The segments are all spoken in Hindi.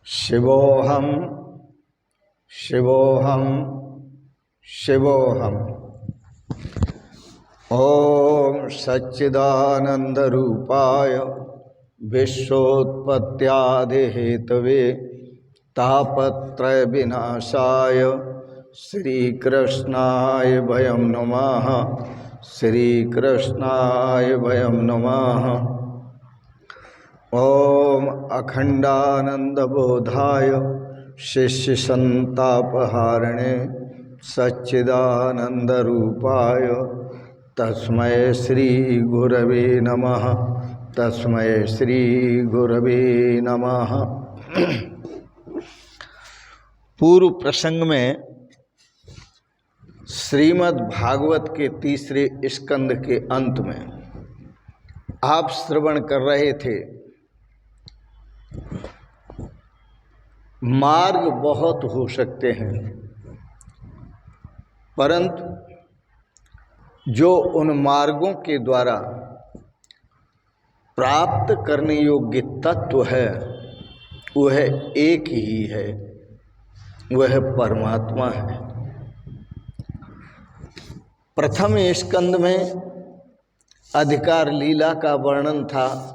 शिवोऽहं शिवोऽहं शिवोऽहम्। ॐ सच्चिदानन्दरूपाय विश्वोत्पत्त्यादिहेतवे तापत्रयविनाशाय श्रीकृष्णाय वयं नमः। श्रीकृष्णाय वयं नमः। ॐ अखण्डानन्दबोधाय शिष्यसन्तापहारिणे सच्चिदानन्दरूपाय तस्मै श्रीगुरवे नमः। तस्मै श्रीगुरवे नमः। पूर्व प्रसंग में श्रीमद् भागवत के तीसरे स्कंद के अंत में आप श्रवण कर रहे थे। मार्ग बहुत हो सकते हैं, परंतु जो उन मार्गों के द्वारा प्राप्त करने योग्य तत्व है वह एक ही है, वह परमात्मा है। प्रथम स्कंद में अधिकार लीला का वर्णन था।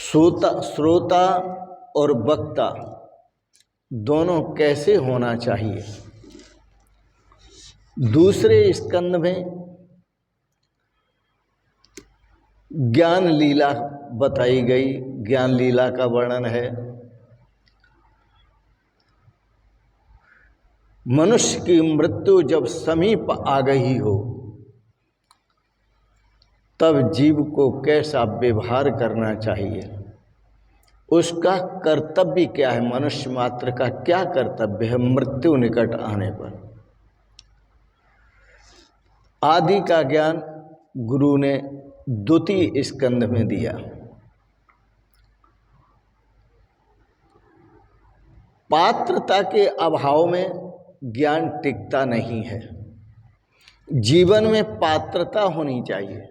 श्रोता और वक्ता दोनों कैसे होना चाहिए। दूसरे स्कंद में ज्ञान लीला बताई गई। ज्ञान लीला का वर्णन है। मनुष्य की मृत्यु जब समीप आ गई हो तब जीव को कैसा व्यवहार करना चाहिए, उसका कर्तव्य क्या है, मनुष्य मात्र का क्या कर्तव्य है मृत्यु निकट आने पर। आदि का ज्ञान गुरु ने द्वितीय स्कंद में दिया। पात्रता के अभाव में ज्ञान टिकता नहीं है। जीवन में पात्रता होनी चाहिए।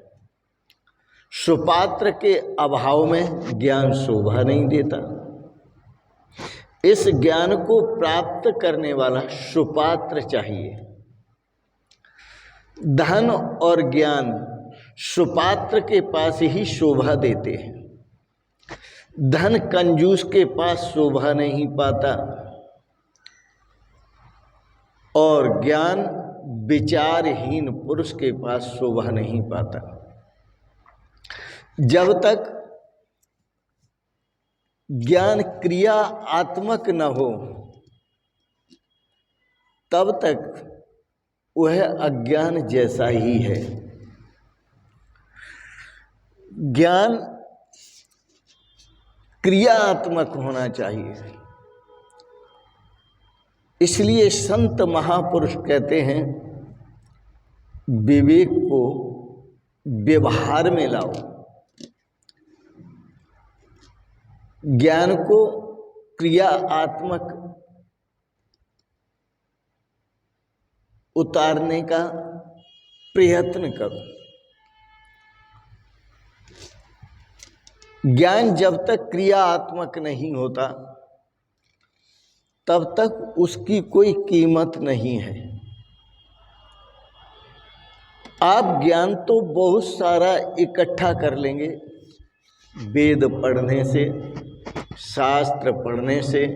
सुपात्र के अभाव में ज्ञान शोभा नहीं देता। इस ज्ञान को प्राप्त करने वाला सुपात्र चाहिए। धन और ज्ञान सुपात्र के पास ही शोभा देते हैं। धन कंजूस के पास शोभा नहीं पाता और ज्ञान विचारहीन पुरुष के पास शोभा नहीं पाता। जब तक ज्ञान क्रियात्मक न हो तब तक वह अज्ञान जैसा ही है। ज्ञान क्रियात्मक होना चाहिए। इसलिए संत महापुरुष कहते हैं विवेक को व्यवहार में लाओ, ज्ञान को क्रियात्मक उतारने का प्रयत्न करो। ज्ञान जब तक क्रियात्मक नहीं होता तब तक उसकी कोई कीमत नहीं है। आप ज्ञान तो बहुत सारा इकट्ठा कर लेंगे, वेद पढ़ने से, शास्त्र पढ़ने से,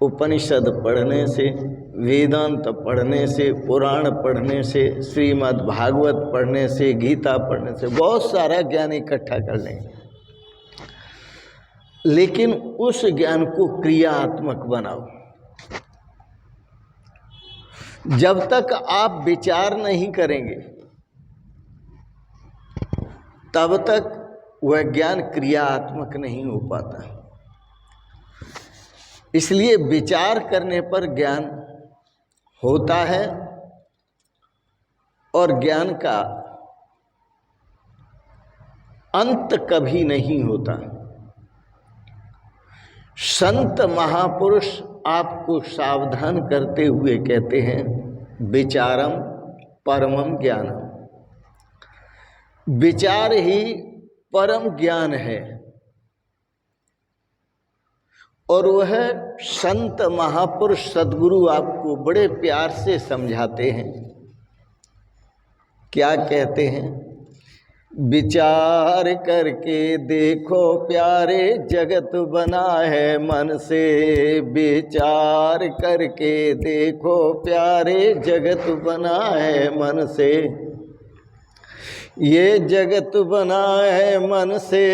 उपनिषद पढ़ने से, वेदांत पढ़ने से, पुराण पढ़ने से, श्रीमद् भागवत पढ़ने से, गीता पढ़ने से बहुत सारा ज्ञान इकट्ठा कर लेंगे, लेकिन उस ज्ञान को क्रियात्मक बनाओ। जब तक आप विचार नहीं करेंगे तब तक वह ज्ञान क्रियात्मक नहीं हो पाता। इसलिए विचार करने पर ज्ञान होता है और ज्ञान का अंत कभी नहीं होता। संत महापुरुष आपको सावधान करते हुए कहते हैं विचारम परमम ज्ञानम। विचार ही परम ज्ञान है। और वह संत महापुरुष सद्गुरु आपको बड़े प्यार से समझाते हैं। क्या कहते हैं? विचार करके देखो प्यारे, जगत बना है मन से। विचार करके देखो प्यारे, जगत बना है मन से। ये जगत बना है मन से,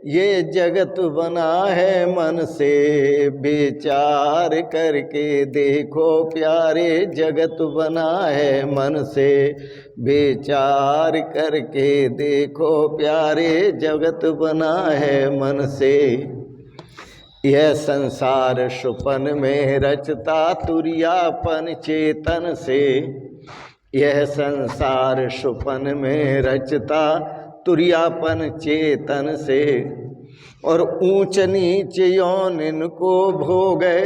ये जगत बना है मन से। विचार करके देखो प्यारे, जगत बना है मन से। विचार करके देखो प्यारे, जगत बना है मन से। यह संसार सुपन में रचता तुरियापन चेतन से। यह संसार सुपन में रचता तुरियापन चेतन से। और ऊंच नीच यौन इनको भोगे,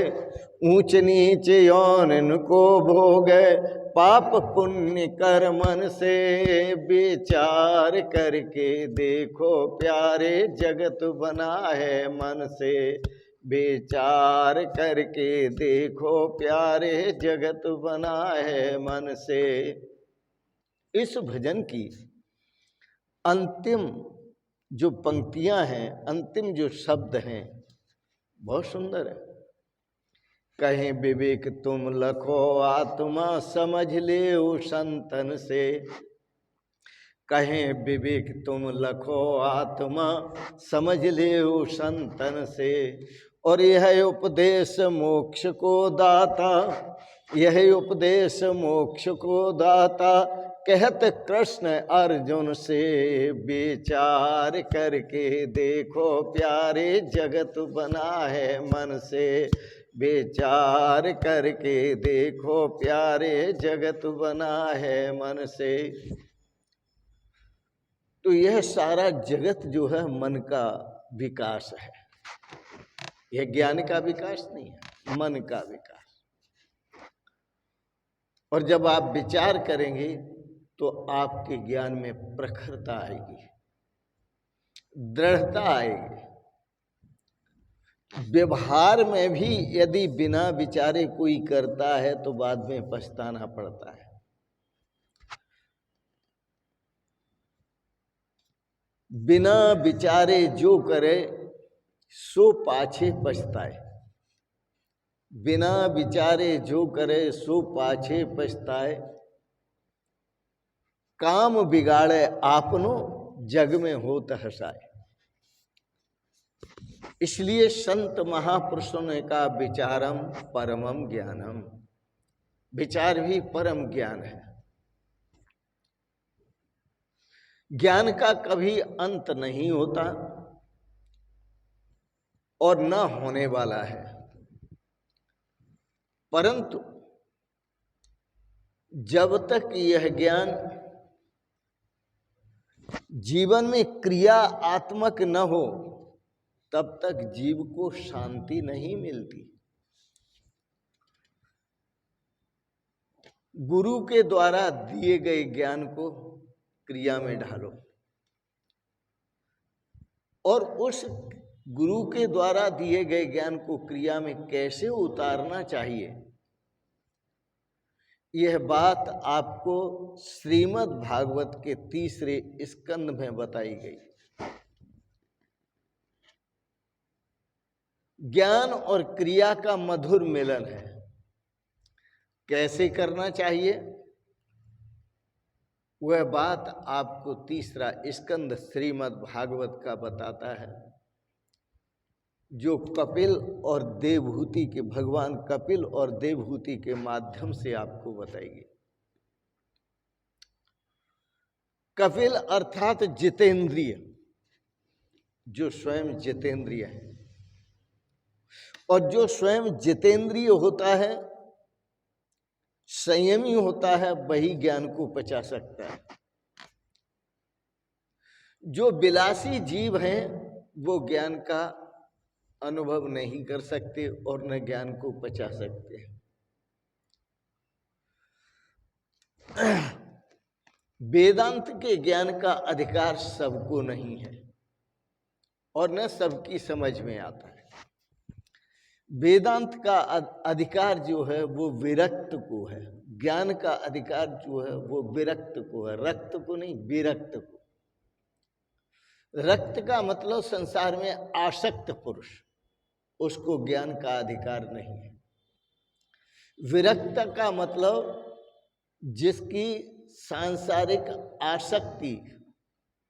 ऊंच नीच यौन इनको भोगे, पाप पुण्य कर्मन से। विचार करके देखो प्यारे, जगत बना है मन से। विचार करके देखो प्यारे, जगत बना है मन से। इस भजन की अंतिम जो पंक्तियां हैं, अंतिम जो शब्द हैं, बहुत सुंदर है। कहीं विवेक तुम लखो आत्मा, समझ ले संतन से। कहीं विवेक तुम लखो आत्मा, समझ ले संतन से। और यह उपदेश मोक्ष को दाता, यह उपदेश मोक्ष को दाता, कहत कृष्ण अर्जुन से। विचार करके देखो प्यारे, जगत बना है मन से। विचार करके देखो प्यारे, जगत बना है मन से। तो यह सारा जगत जो है मन का विकास है। यह ज्ञान का विकास नहीं है, मन का विकास। और जब आप विचार करेंगे तो आपके ज्ञान में प्रखरता आएगी, दृढ़ता आएगी। व्यवहार में भी यदि बिना विचारे कोई करता है तो बाद में पछताना पड़ता है। बिना विचारे जो करे सो पाछे पछताए। बिना विचारे जो करे सो पाछे पछताए। काम बिगाड़े आपनो, जग में होत हसाए। इसलिए संत महापुरुषों ने कहा विचारम परमम ज्ञानम। विचार भी परम ज्ञान है। ज्ञान का कभी अंत नहीं होता और न होने वाला है। परंतु जब तक यह ज्ञान जीवन में क्रिया आत्मक न हो, तब तक जीव को शांति नहीं मिलती। गुरु के द्वारा दिए गए ज्ञान को क्रिया में ढालो, और उस गुरु के द्वारा दिए गए ज्ञान को क्रिया में कैसे उतारना चाहिए, यह बात आपको श्रीमद् भागवत के 3 स्कंद में बताई गई। ज्ञान और क्रिया का मधुर मिलन है। कैसे करना चाहिए वह बात आपको 3 स्कंद श्रीमद् भागवत का बताता है, जो कपिल और देवहूति के, भगवान कपिल और देवहूति के माध्यम से आपको बताएगी। कपिल अर्थात जितेंद्रिय, जो स्वयं जितेंद्रिय है। और जो स्वयं जितेंद्रिय होता है, संयमी होता है, वही ज्ञान को पचा सकता है। जो विलासी जीव हैं वो ज्ञान का अनुभव नहीं कर सकते और न ज्ञान को पचा सकते हैं। वेदांत के ज्ञान का अधिकार सबको नहीं है और न सबकी समझ में आता है। वेदांत का अधिकार जो है वो विरक्त को है, ज्ञान का अधिकार जो है वो विरक्त को है, रक्त को नहीं, विरक्त को। रक्त का मतलब संसार में आसक्त पुरुष, उसको ज्ञान का अधिकार नहीं है। विरक्त का मतलब जिसकी सांसारिक आसक्ति,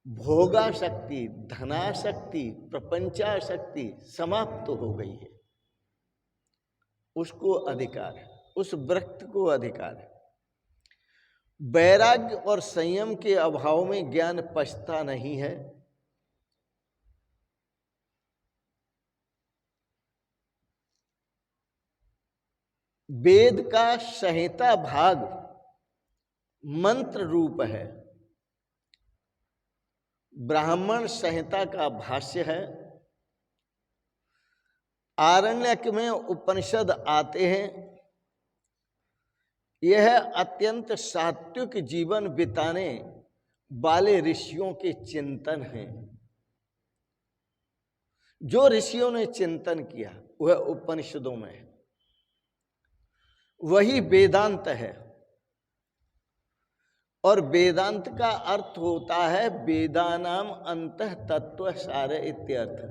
भोगाशक्ति, धनाशक्ति, प्रपंचाशक्ति समाप्त हो गई है, उसको अधिकार है, उस विरक्त को अधिकार है। वैराग्य और संयम के अभाव में ज्ञान पचता नहीं है। वेद का संहिता भाग मंत्र रूप है, ब्राह्मण संहिता का भाष्य है, आरण्यक में उपनिषद आते हैं। यह अत्यंत सात्विक जीवन बिताने वाले ऋषियों के चिंतन हैं। जो ऋषियों ने चिंतन किया वह उपनिषदों में है, वही वेदांत है। और वेदांत का अर्थ होता है वेदानाम अंतः तत्व सार इत्यर्थ।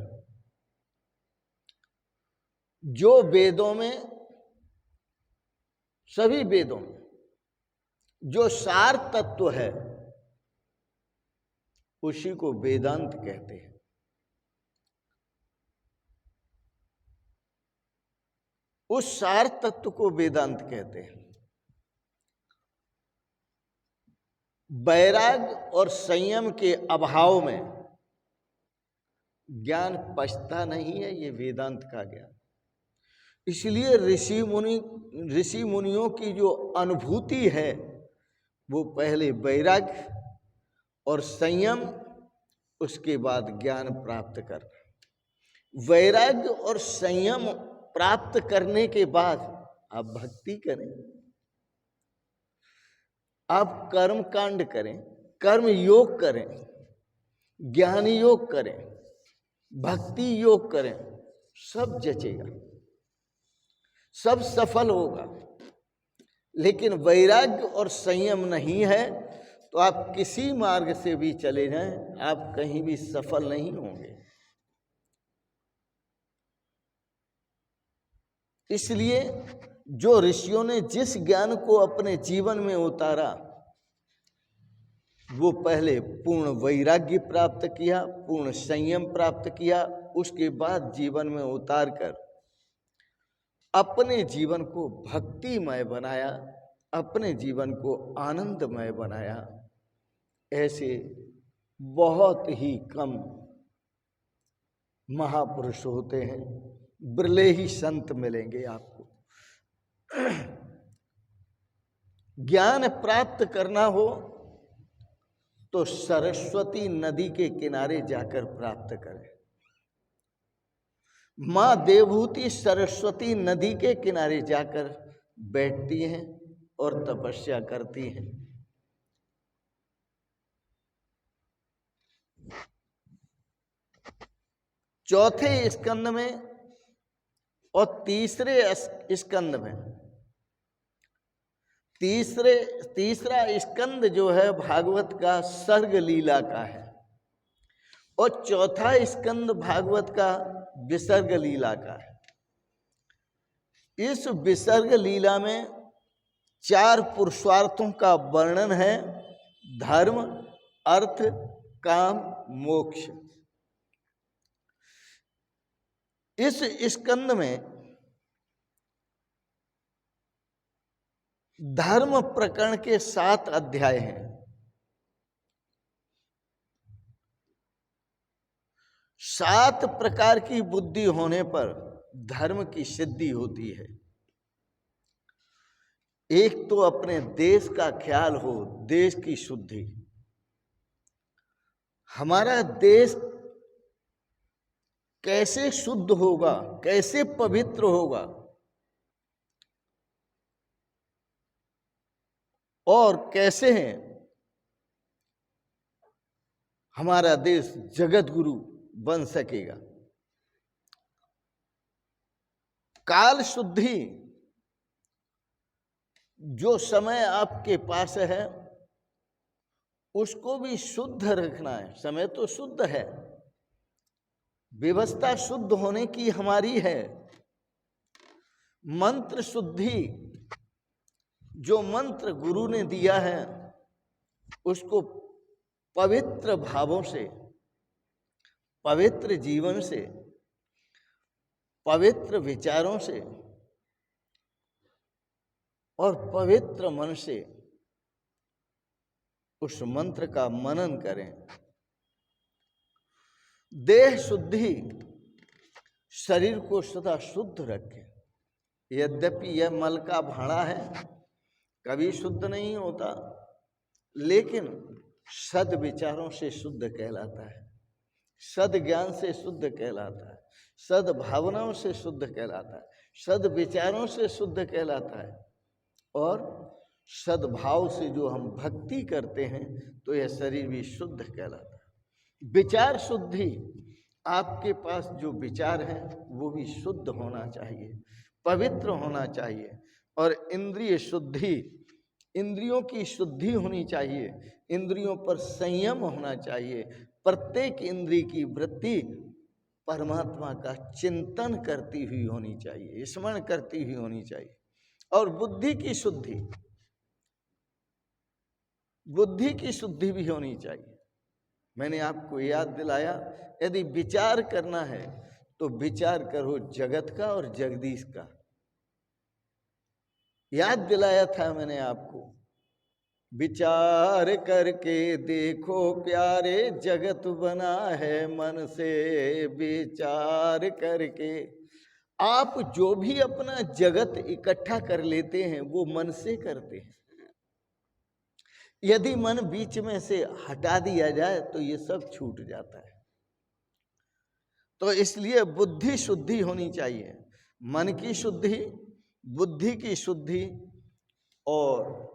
जो वेदों में, सभी वेदों में जो सार तत्व है उसी को वेदांत कहते हैं। उस सार तत्व को वेदांत कहते हैं। वैराग्य और संयम के अभाव में ज्ञान पचता नहीं है, ये वेदांत का ज्ञान। इसलिए ऋषि मुनियों की जो अनुभूति है वो पहले वैराग्य और संयम, उसके बाद ज्ञान प्राप्त कर। वैराग्य और संयम प्राप्त करने के बाद आप भक्ति करें, आप कर्म कांड करें, कर्म योग करें, ज्ञान योग करें, भक्ति योग करें, सब जचेगा, सब सफल होगा। लेकिन वैराग्य और संयम नहीं है तो आप किसी मार्ग से भी चले जाएं, आप कहीं भी सफल नहीं होंगे। इसलिए जो ऋषियों ने जिस ज्ञान को अपने जीवन में उतारा वो पहले पूर्ण वैराग्य प्राप्त किया, पूर्ण संयम प्राप्त किया, उसके बाद जीवन में उतार कर अपने जीवन को भक्तिमय बनाया, अपने जीवन को आनंदमय बनाया। ऐसे बहुत ही कम महापुरुष होते हैं, बिरले ही संत मिलेंगे आपको। ज्ञान प्राप्त करना हो तो सरस्वती नदी के किनारे जाकर प्राप्त करें। मां देवहूति सरस्वती नदी के किनारे जाकर बैठती हैं और तपस्या करती हैं। चौथे स्कंद में और तीसरे स्कंद में, तीसरा स्कंद जो है भागवत का सर्ग लीला का है और चौथा स्कंद भागवत का विसर्ग लीला का है। इस विसर्ग लीला में 4 पुरुषार्थों का वर्णन है, धर्म, अर्थ, काम, मोक्ष। इस स्कंद में धर्म प्रकरण के 7 अध्याय हैं। 7 प्रकार की बुद्धि होने पर धर्म की सिद्धि होती है। एक तो अपने देश का ख्याल हो, देश की शुद्धि। हमारा देश कैसे शुद्ध होगा, कैसे पवित्र होगा और कैसे हैं हमारा देश जगत गुरु बन सकेगा। काल शुद्धि, जो समय आपके पास है उसको भी शुद्ध रखना है। समय तो शुद्ध है, व्यवस्था शुद्ध होने की हमारी है। मंत्र शुद्धि, जो मंत्र गुरु ने दिया है उसको पवित्र भावों से, पवित्र जीवन से, पवित्र विचारों से और पवित्र मन से उस मंत्र का मनन करें। देह शुद्धि, शरीर को सदा शुद्ध रखें। यद्यपि यह मल का भाड़ा है, कभी शुद्ध नहीं होता, लेकिन सद विचारों से शुद्ध कहलाता है, सद ज्ञान से शुद्ध कहलाता है, सद भावनाओं से शुद्ध कहलाता है, सद विचारों से शुद्ध कहलाता है। और सद्भाव से जो हम भक्ति करते हैं तो यह शरीर भी शुद्ध कहलाता है। विचार शुद्धि, आपके पास जो विचार है वो भी शुद्ध होना चाहिए, पवित्र होना चाहिए। और इंद्रिय शुद्धि, इंद्रियों की शुद्धि होनी चाहिए, इंद्रियों पर संयम होना चाहिए। प्रत्येक इंद्रिय की वृत्ति परमात्मा का चिंतन करती हुई होनी चाहिए, स्मरण करती हुई होनी चाहिए। और बुद्धि की शुद्धि, बुद्धि की शुद्धि भी होनी चाहिए। मैंने आपको याद दिलाया, यदि विचार करना है तो विचार करो जगत का और जगदीश का। याद दिलाया था मैंने आपको, विचार करके देखो प्यारे, जगत बना है मन से विचार करके। आप जो भी अपना जगत इकट्ठा कर लेते हैं वो मन से करते हैं। यदि मन बीच में से हटा दिया जाए तो ये सब छूट जाता है। तो इसलिए बुद्धि शुद्धि होनी चाहिए, मन की शुद्धि, बुद्धि की शुद्धि। और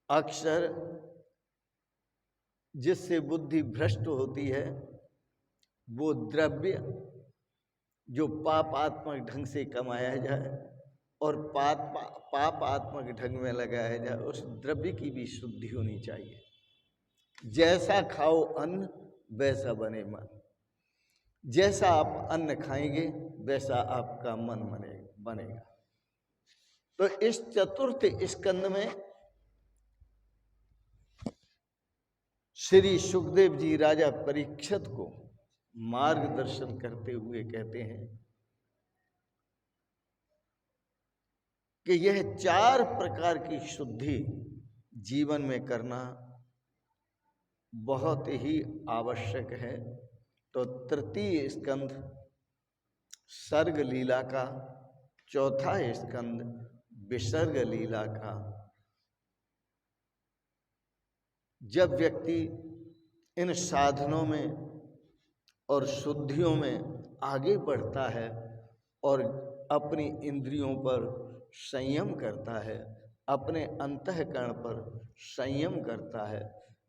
अक्सर जिससे बुद्धि भ्रष्ट होती है वो द्रव्य जो पापात्मक ढंग से कमाया जाए और पापात्मक ढंग में लगाया जाए, उस द्रव्य की भी शुद्धि होनी चाहिए। जैसा खाओ अन्न वैसा बने मन, जैसा आप अन्न खाएंगे वैसा आपका मन बनेगा। तो इस चतुर्थ स्कंद में श्री सुखदेव जी राजा परीक्षित को मार्गदर्शन करते हुए कहते हैं कि यह 4 प्रकार की शुद्धि जीवन में करना बहुत ही आवश्यक है। तो तृतीय स्कंद सर्ग लीला का, चौथा स्कंद विसर्ग लीला का। जब व्यक्ति इन साधनों में और शुद्धियों में आगे बढ़ता है और अपनी इंद्रियों पर संयम करता है, अपने अंतःकरण पर संयम करता है,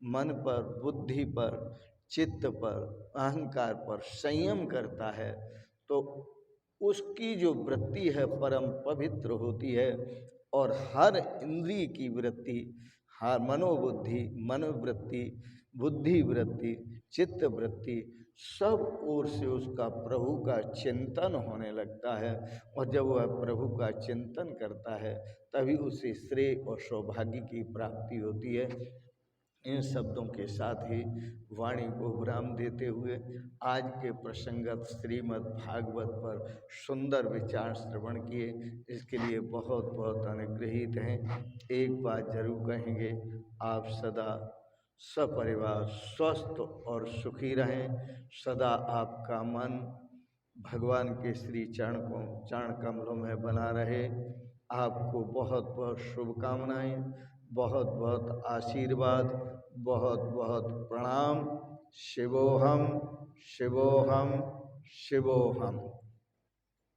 मन पर, बुद्धि पर, चित्त पर, अहंकार पर संयम करता है, तो उसकी जो वृत्ति है परम पवित्र होती है। और हर इंद्रिय की वृत्ति, हर मनोबुद्धि, मनोवृत्ति, बुद्धि वृत्ति, चित्त वृत्ति, सब ओर से उसका प्रभु का चिंतन होने लगता है। और जब वह प्रभु का चिंतन करता है तभी उसे श्रेय और सौभाग्य की प्राप्ति होती है। इन शब्दों के साथ ही वाणी को विराम देते हुए आज के प्रसंगत श्रीमद् भागवत पर सुंदर विचार श्रवण किए, इसके लिए बहुत बहुत अनुग्रहित हैं। एक बात जरूर कहेंगे, आप सदा सपरिवार स्वस्थ और सुखी रहें। सदा आपका मन भगवान के श्री चरण कमलों में बना रहे। आपको बहुत बहुत शुभकामनाएं, बहुत बहुत आशीर्वाद, बहुत बहुत प्रणाम। शिवोहम शिवोहम शिवोहम।